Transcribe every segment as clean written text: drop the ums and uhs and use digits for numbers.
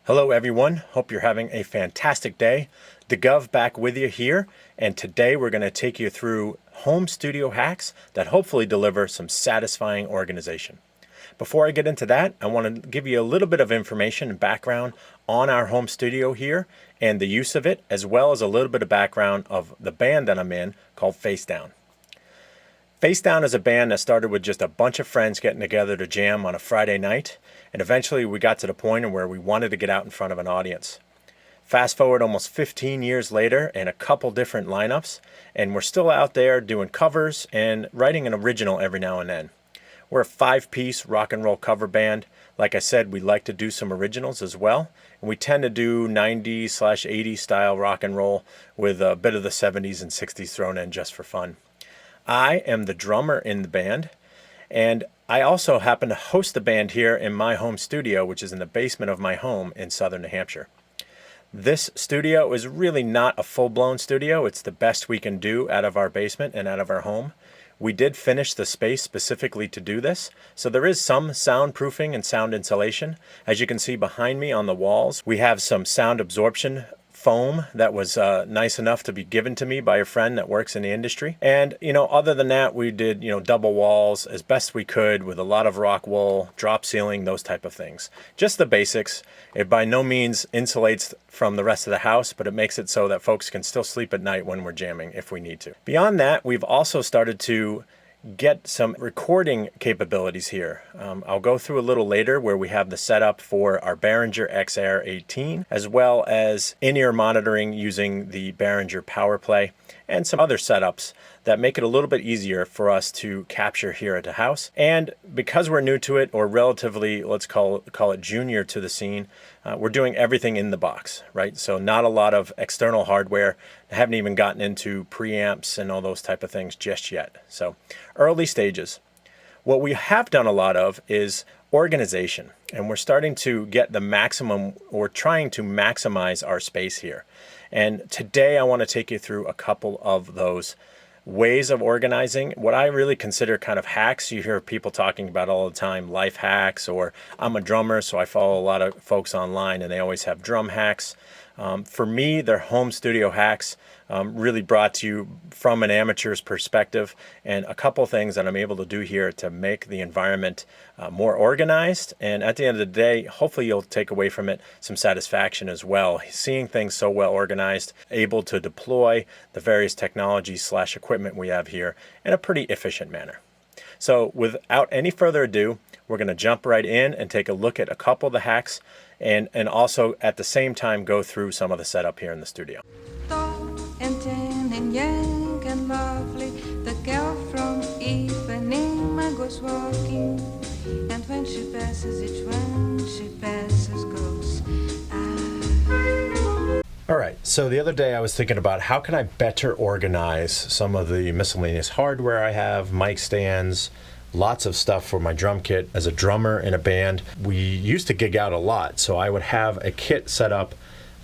Hello everyone, hope you're having a fantastic day. DeGov back with you here, and today we're going to take you through home studio hacks that hopefully deliver some satisfying organization. Before I get into that, I want to give you a little bit of information and background on our home studio here and the use of it, as well as a little bit of background of the band that I'm in called Face Down. Face Down is a band that started with just a bunch of friends getting together to jam on a Friday night, and eventually we got to the point where we wanted to get out in front of an audience. Fast forward almost 15 years later and a couple different lineups, and we're still out there doing covers and writing an original every now and then. We're a 5-piece rock and roll cover band. Like I said, we like to do some originals as well, and we tend to do 90s/80s style rock and roll with a bit of the 70s and 60s thrown in just for fun. I am the drummer in the band, and I also happen to host the band here in my home studio, which is in the basement of my home in southern New Hampshire. This studio is really not a full-blown studio. It's the best we can do out of our basement and out of our home. We did finish the space specifically to do this, so there is some soundproofing and sound insulation. As you can see behind me on the walls, we have some sound absorption foam that was nice enough to be given to me by a friend that works in the industry. And other than that, we did double walls as best we could with a lot of rock wool, drop ceiling, those type of things. Just the basics. It by no means insulates from the rest of the house, but it makes it so that folks can still sleep at night when we're jamming if we need to. Beyond that, we've also started to get some recording capabilities here. I'll go through a little later where we have the setup for our Behringer XR 18, as well as in-ear monitoring using the Behringer PowerPlay, and some other setups that make it a little bit easier for us to capture here at the house. And because we're new to it, or relatively, let's call it junior to the scene, we're doing everything in the box, right? So not a lot of external hardware. I haven't even gotten into preamps and all those type of things just yet. So early stages. What we have done a lot of is organization, and we're starting to get the maximum, or trying to maximize our space here. And today I want to take you through a couple of those ways of organizing, what I really consider kind of hacks. You hear people talking about all the time, life hacks, or I'm a drummer, so I follow a lot of folks online and they always have drum hacks. For me, they're home studio hacks, really brought to you from an amateur's perspective, and a couple things that I'm able to do here to make the environment more organized. And at the end of the day, hopefully you'll take away from it some satisfaction as well. Seeing things so well organized, able to deploy the various technologies/equipment we have here in a pretty efficient manner. So without any further ado, we're going to jump right in and take a look at a couple of the hacks, and also at the same time go through some of the setup here in the studio. Tall and tan and young and lovely, the girl from Ipanema goes walking, and when she passes, each one she passes goes, ah. All right, so the other day I was thinking about how can I better organize some of the miscellaneous hardware I have, mic stands, lots of stuff for my drum kit. As a drummer in a band, we used to gig out a lot, so I would have a kit set up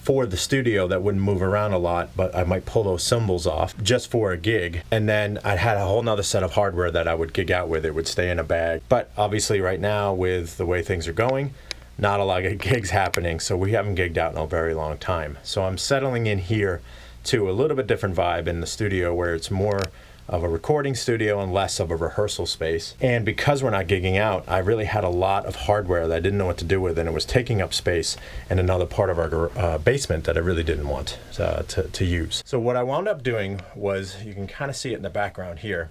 for the studio that wouldn't move around a lot, but I might pull those cymbals off just for a gig. And then I had a whole nother set of hardware that I would gig out with. It would stay in a bag. But obviously right now, with the way things are going, not a lot of gigs happening, so we haven't gigged out in a very long time. So I'm settling in here to a little bit different vibe in the studio, where it's more of a recording studio and less of a rehearsal space. And because we're not gigging out, I really had a lot of hardware that I didn't know what to do with, and it was taking up space in another part of our basement that I really didn't want to use. So what I wound up doing was, you can kind of see it in the background here,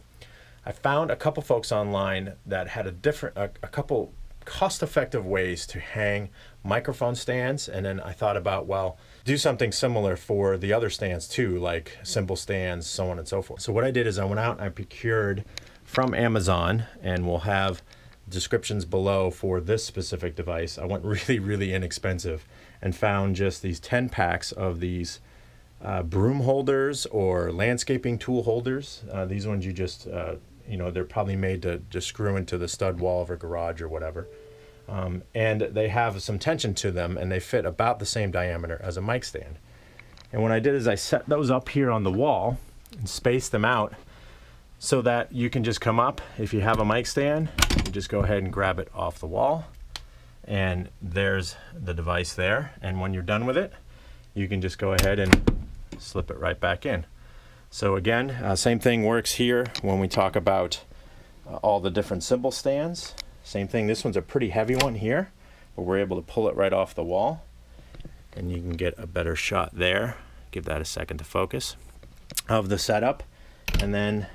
I found a couple folks online that had a couple cost-effective ways to hang microphone stands, and then I thought about, well, do something similar for the other stands too, like cymbal stands, so on and so forth. So what I did is I went out and I procured from Amazon, and we'll have descriptions below for this specific device. I went really inexpensive and found just these 10 packs of these broom holders or landscaping tool holders. These ones you just they're probably made to just screw into the stud wall of a garage or whatever. And they have some tension to them, and they fit about the same diameter as a mic stand. And what I did is I set those up here on the wall and spaced them out so that you can just come up. If you have a mic stand, you just go ahead and grab it off the wall, and there's the device there. And when you're done with it, you can just go ahead and slip it right back in. So again, same thing works here when we talk about all the different cymbal stands. Same thing, this one's a pretty heavy one here, but we're able to pull it right off the wall, and you can get a better shot there. Give that a second to focus of the setup, and then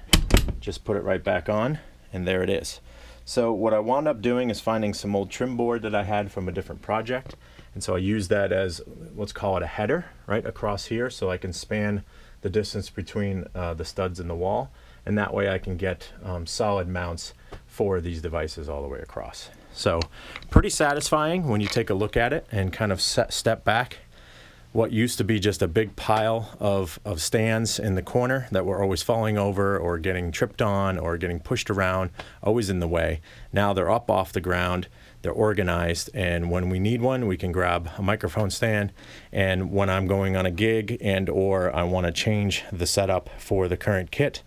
just put it right back on, and there it is. So what I wound up doing is finding some old trim board that I had from a different project, and so I used that as, let's call it a header, right across here, so I can span the distance between the studs in the wall, and that way I can get solid mounts for these devices all the way across. So pretty satisfying when you take a look at it and kind of step back. What used to be just a big pile of stands in the corner that were always falling over or getting tripped on or getting pushed around, always in the way. Now they're up off the ground, they're organized, and when we need one, we can grab a microphone stand. And when I'm going on a gig and or I want to change the setup for the current kit,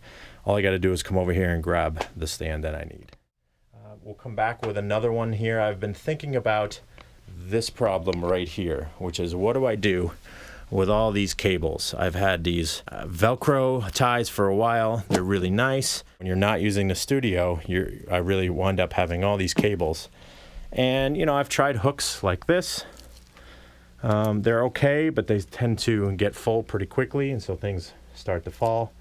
all I got to do is come over here and grab the stand that I need. We'll come back with another one here. I've been thinking about this problem right here, which is what do I do with all these cables? I've had these Velcro ties for a while. They're really nice. When you're not using the studio, I really wind up having all these cables. And you know, I've tried hooks like this. They're okay, but they tend to get full pretty quickly, and so things start to fall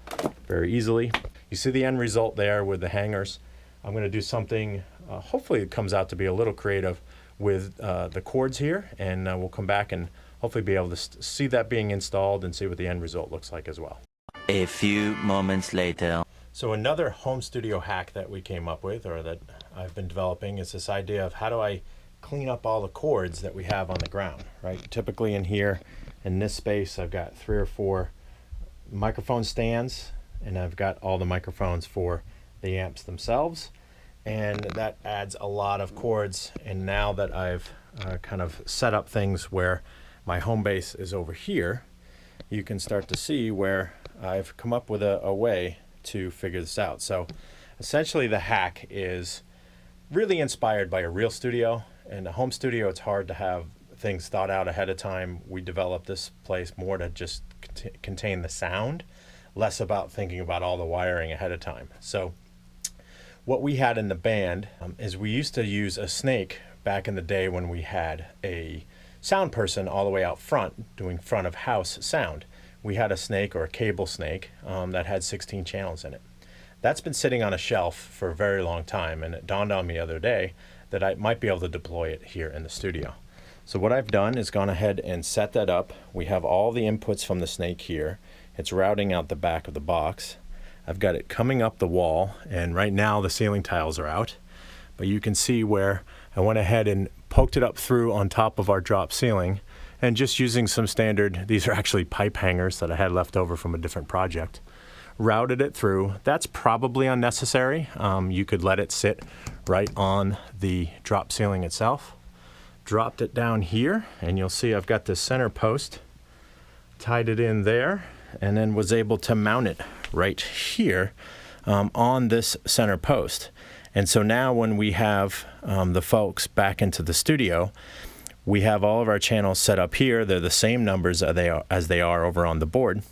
very easily. You see the end result there with the hangers. I'm going to do something, hopefully it comes out to be a little creative with the cords here, and we'll come back and hopefully be able to see that being installed and see what the end result looks like as well. A few moments later. So another home studio hack that we came up with, or that I've been developing, is this idea of how do I clean up all the cords that we have on the ground, right? Typically in here, in this space, I've got 3 or 4 microphone stands, and I've got all the microphones for the amps themselves, and that adds a lot of cords. And now that I've kind of set up things where my home base is over here, you can start to see where I've come up with a way to figure this out. So essentially the hack is really inspired by a real studio. In a home studio, it's hard to have things thought out ahead of time. We developed this place more to just contain the sound, less about thinking about all the wiring ahead of time. So what we had in the band is we used to use a snake back in the day when we had a sound person all the way out front doing front of house sound. We had a snake, or a cable snake, that had 16 channels in it. That's been sitting on a shelf for a very long time, and it dawned on me the other day that I might be able to deploy it here in the studio. So what I've done is gone ahead and set that up. We have all the inputs from the snake here. It's routing out the back of the box. I've got it coming up the wall, and right now the ceiling tiles are out, but you can see where I went ahead and poked it up through on top of our drop ceiling, and just using some standard, these are actually pipe hangers that I had left over from a different project, routed it through. That's probably unnecessary. You could let it sit right on the drop ceiling itself. Dropped it down here, and you'll see I've got this center post, tied it in there, and then was able to mount it right here on this center post. And so now when we have the folks back into the studio, we have all of our channels set up here. They're the same numbers as they are over on the board.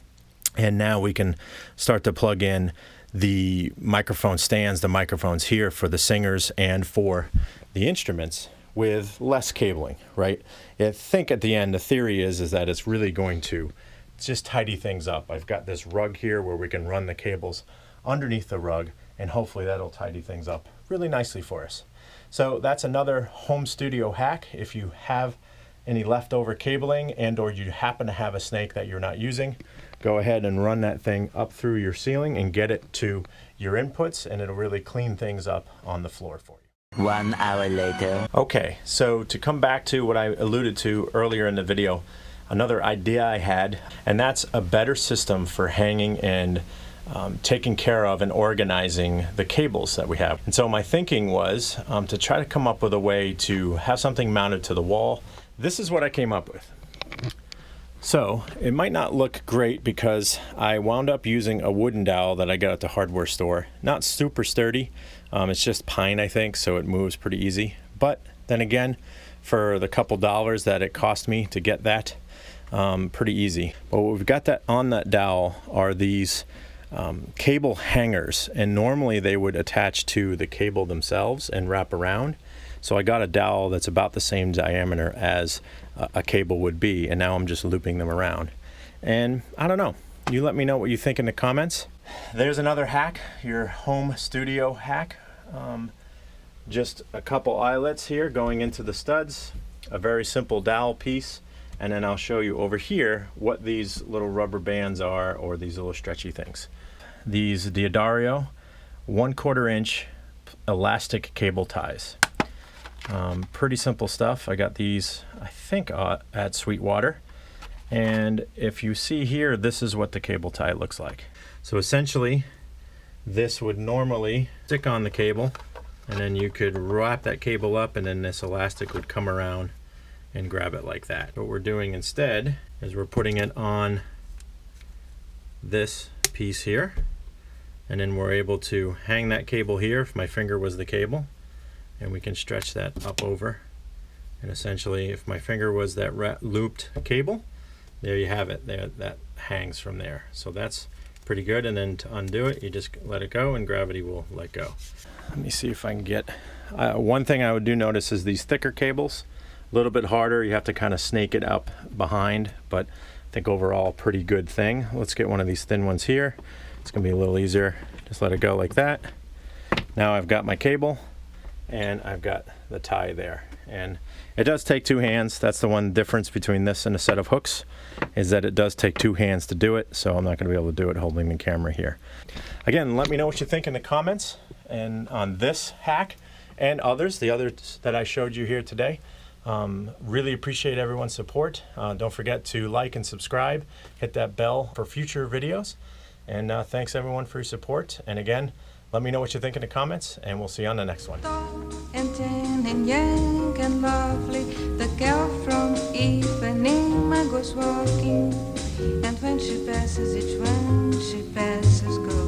And now we can start to plug in the microphone stands, the microphones here for the singers and for the instruments with less cabling, right? I think at the end, the theory is that it's really going to just tidy things up. I've got this rug here where we can run the cables underneath the rug, and hopefully that'll tidy things up really nicely for us. So that's another home studio hack. If you have any leftover cabling and or you happen to have a snake that you're not using, go ahead and run that thing up through your ceiling and get it to your inputs, and it'll really clean things up on the floor for you. 1 hour later. Okay, so to come back to what I alluded to earlier in the video, another idea I had, and that's a better system for hanging and taking care of and organizing the cables that we have. And so my thinking was to try to come up with a way to have something mounted to the wall. This is what I came up with. So it might not look great because I wound up using a wooden dowel that I got at the hardware store. Not super sturdy. It's just pine, I think, so it moves pretty easy. But then again, for the couple dollars that it cost me to get that. Pretty easy. But what we've got that on that dowel are these cable hangers, and normally they would attach to the cable themselves and wrap around. So I got a dowel that's about the same diameter as a cable would be, and now I'm just looping them around. And I don't know, you let me know what you think in the comments. There's another hack, your home studio hack. Just a couple eyelets here going into the studs, a very simple dowel piece, and then I'll show you over here what these little rubber bands are, or these little stretchy things. These D'Addario 1/4 inch elastic cable ties. Pretty simple stuff. I got these, I think, at Sweetwater. And if you see here, this is what the cable tie looks like. So essentially, this would normally stick on the cable, and then you could wrap that cable up, and then this elastic would come around and grab it like that. What we're doing instead is we're putting it on this piece here, and then we're able to hang that cable here if my finger was the cable, and we can stretch that up over. And essentially, if my finger was that looped cable, there you have it. There, that hangs from there. So that's pretty good. And then to undo it, you just let it go, and gravity will let go. Let me see if I can get one thing I would do notice is these thicker cables, a little bit harder. You have to kind of snake it up behind, but I think overall pretty good thing. Let's get one of these thin ones here. It's gonna be a little easier. Just let it go like that. Now I've got my cable, and I've got the tie there. And it does take two hands. That's the one difference between this and a set of hooks, is that it does take two hands to do it, so I'm not going to be able to do it holding the camera here. Again, let me know what you think in the comments and on this hack and others, the others that I showed you here today. Really appreciate everyone's support. Don't forget to like and subscribe, hit that bell for future videos, and thanks everyone for your support. And again, let me know what you think in the comments, and we'll see you on the next one. And tan and young and lovely, the girl from Ipanema goes walking, and when she passes, each one she passes goes.